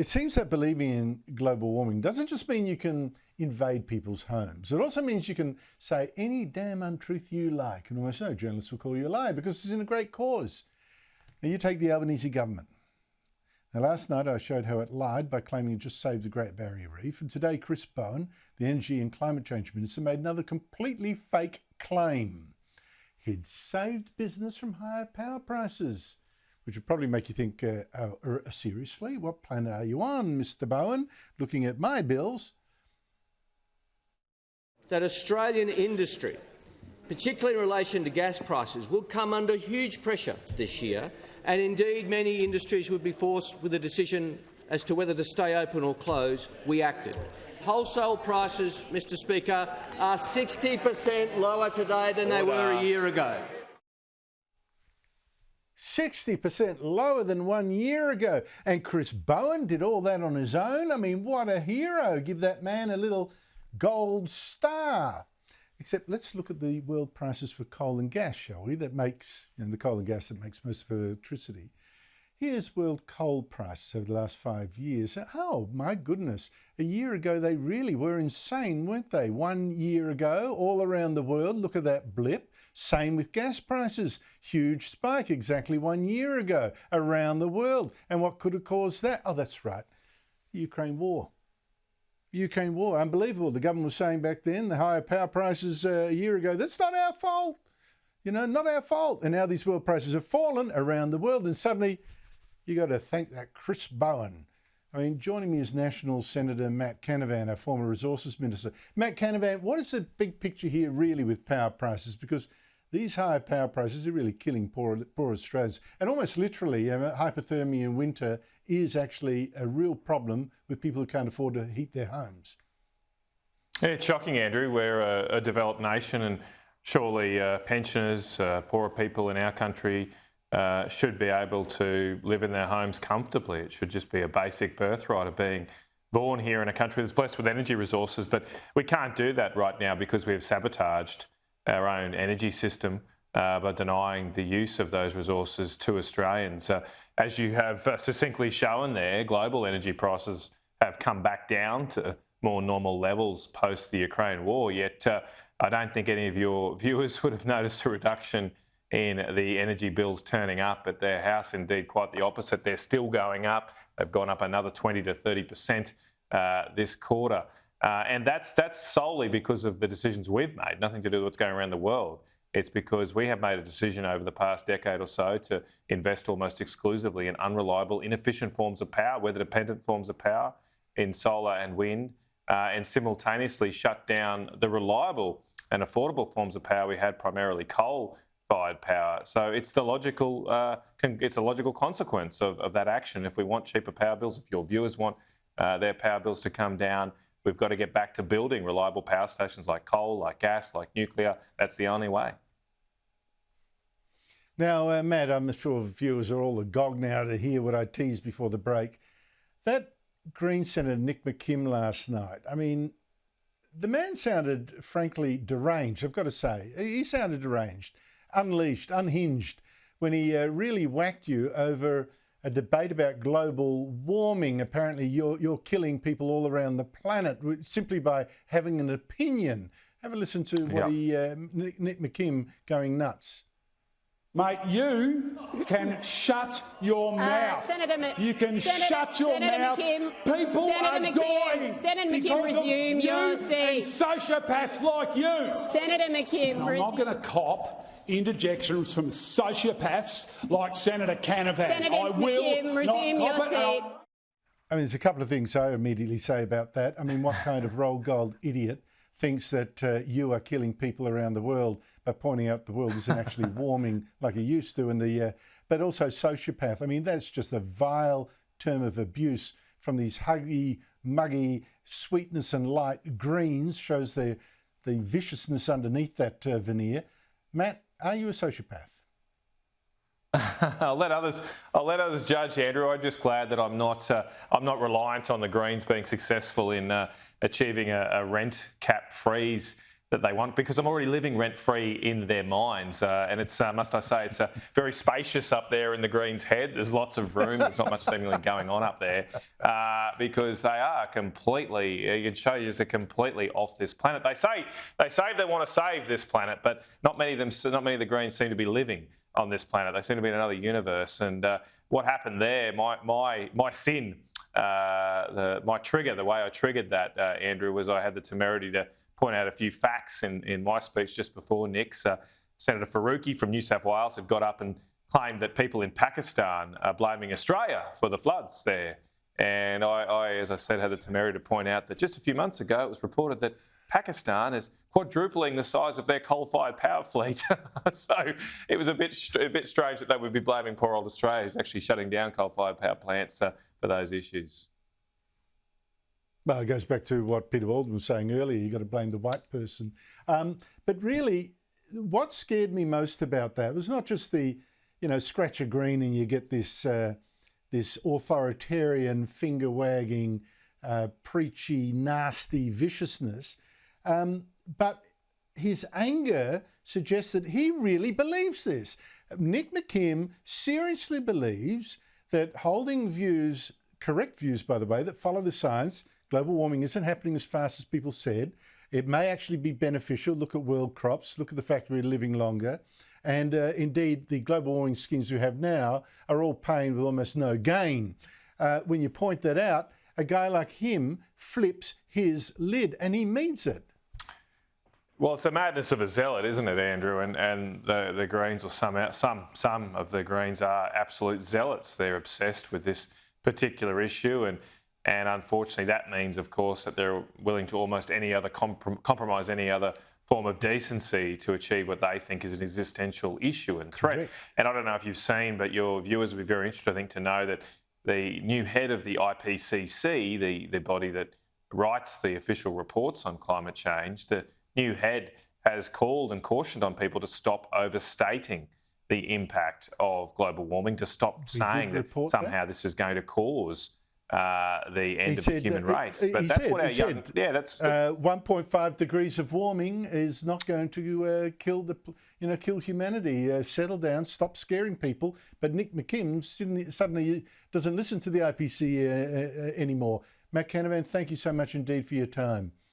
It seems that believing in global warming doesn't just mean you can invade people's homes. It also means you can say any damn untruth you like, and almost no journalist will call you a liar because it's in a great cause. Now you take the Albanese government. Now last night I showed how it lied by claiming it just saved the Great Barrier Reef, and today Chris Bowen, the Energy and Climate Change Minister, made another completely fake claim. He'd saved business from higher power prices, which would probably make you think, seriously, what planet are you on, Mr. Bowen, looking at my bills? That Australian industry, particularly in relation to gas prices, will come under huge pressure this year, and indeed many industries would be forced with a decision as to whether to stay open or close. We acted. Wholesale prices, Mr. Speaker, are 60% lower today than they were a year ago. 60% lower than 1 year ago. And Chris Bowen did all that on his own? I mean, what a hero. Give that man a little gold star. Except let's look at the world prices for coal and gas, shall we? That makes, the coal and gas that makes most of our electricity. Here's world coal prices over the last 5 years. Oh, my goodness. A year ago, they really were insane, weren't they? 1 year ago, all around the world, look at that blip. Same with gas prices. Huge spike exactly 1 year ago around the world. And what could have caused that? Oh, that's right. The Ukraine war. Ukraine war. Unbelievable. The government was saying back then, the higher power prices a year ago, that's not our fault. Not our fault. And now these world prices have fallen around the world, and suddenly you got to thank that Chris Bowen. I mean, joining me is National Senator Matt Canavan, our former Resources Minister. Matt Canavan, what is the big picture here really with power prices? Because these higher power prices are really killing poor Australians. And almost literally, hypothermia in winter is actually a real problem with people who can't afford to heat their homes. Yeah, it's shocking, Andrew. We're a developed nation, and surely pensioners, poorer people in our country should be able to live in their homes comfortably. It should just be a basic birthright of being born here in a country that's blessed with energy resources. But we can't do that right now because we have sabotaged our own energy system by denying the use of those resources to Australians. As you have succinctly shown there, global energy prices have come back down to more normal levels post the Ukraine war, yet I don't think any of your viewers would have noticed a reduction in the energy bills turning up at their house. Indeed, quite the opposite. They're still going up. They've gone up another 20 to 30% this quarter. And that's solely because of the decisions we've made, nothing to do with what's going around the world. It's because we have made a decision over the past decade or so to invest almost exclusively in unreliable, inefficient forms of power, weather-dependent forms of power, in solar and wind, and simultaneously shut down the reliable and affordable forms of power we had, primarily coal-fired power. So it's a logical consequence of that action. If we want cheaper power bills, if your viewers want their power bills to come down, we've got to get back to building reliable power stations like coal, like gas, like nuclear. That's the only way. Now, Matt, I'm sure viewers are all agog now to hear what I teased before the break. That Green Senator Nick McKim last night, I mean, the man sounded frankly deranged, I've got to say. He sounded deranged, unleashed, unhinged, when he really whacked you over a debate about global warming. Apparently you're killing people all around the planet simply by having an opinion. Have a listen to what Nick McKim going nuts. Mate, you can shut your mouth. You can shut your mouth. People are dying. Senator McKim, resume your seat. And sociopaths like you. Senator McKim, I'm not going to cop interjections from sociopaths like Senator Canavan. Senator McKim, resume your seat. I mean, there's a couple of things I immediately say about that. I mean, what kind of roll gold idiot thinks that you are killing people around the world by pointing out the world isn't actually warming like it used to, but also sociopath. I mean, that's just a vile term of abuse from these huggy, muggy, sweetness and light greens, shows the viciousness underneath that veneer. Matt, are you a sociopath? I'll let others judge, Andrew. I'm just glad that I'm not reliant on the Greens being successful in achieving a rent cap freeze that they want, because I'm already living rent-free in their minds. And it's, must I say, it's very spacious up there in the Greens' head. There's lots of room. There's not much seemingly going on up there because they are completely, it can show you they're completely off this planet. They say they want to save this planet, but not many of the Greens seem to be living on this planet. They seem to be in another universe. And what happened there, my sin, my trigger, the way I triggered that, Andrew, was I had the temerity to point out a few facts in my speech just before Nick's. Senator Faruqi from New South Wales had got up and claimed that people in Pakistan are blaming Australia for the floods there. And I, as I said, had the temerity to point out that just a few months ago it was reported that Pakistan is quadrupling the size of their coal-fired power fleet. So it was a bit strange that they would be blaming poor old Australia, who's actually shutting down coal-fired power plants for those issues. Well, it goes back to what Peter Walden was saying earlier. You've got to blame the white person. But really, what scared me most about that was not just the, scratch a green and you get this this authoritarian, finger-wagging, preachy, nasty viciousness, but his anger suggests that he really believes this. Nick McKim seriously believes that holding views, correct views, by the way, that follow the science, global warming isn't happening as fast as people said. It may actually be beneficial. Look at world crops. Look at the fact we're living longer. And indeed, the global warming schemes we have now are all pain with almost no gain. When you point that out, a guy like him flips his lid, and he means it. Well, it's the madness of a zealot, isn't it, Andrew? And the Greens, or some of the Greens, are absolute zealots. They're obsessed with this particular issue, and unfortunately, that means, of course, that they're willing to almost any other compromise any other form of decency to achieve what they think is an existential issue and threat. Correct. And I don't know if you've seen, but your viewers will be very interested, I think, to know that the new head of the IPCC, the body that writes the official reports on climate change, the new head has called and cautioned on people to stop overstating the impact of global warming, to stop saying that somehow this is going to cause the end of the human race. But that's what our young... Yeah, that's... 1.5 degrees of warming is not going to kill humanity. Settle down, stop scaring people. But Nick McKim suddenly doesn't listen to the IPCC anymore. Matt Canavan, thank you so much indeed for your time.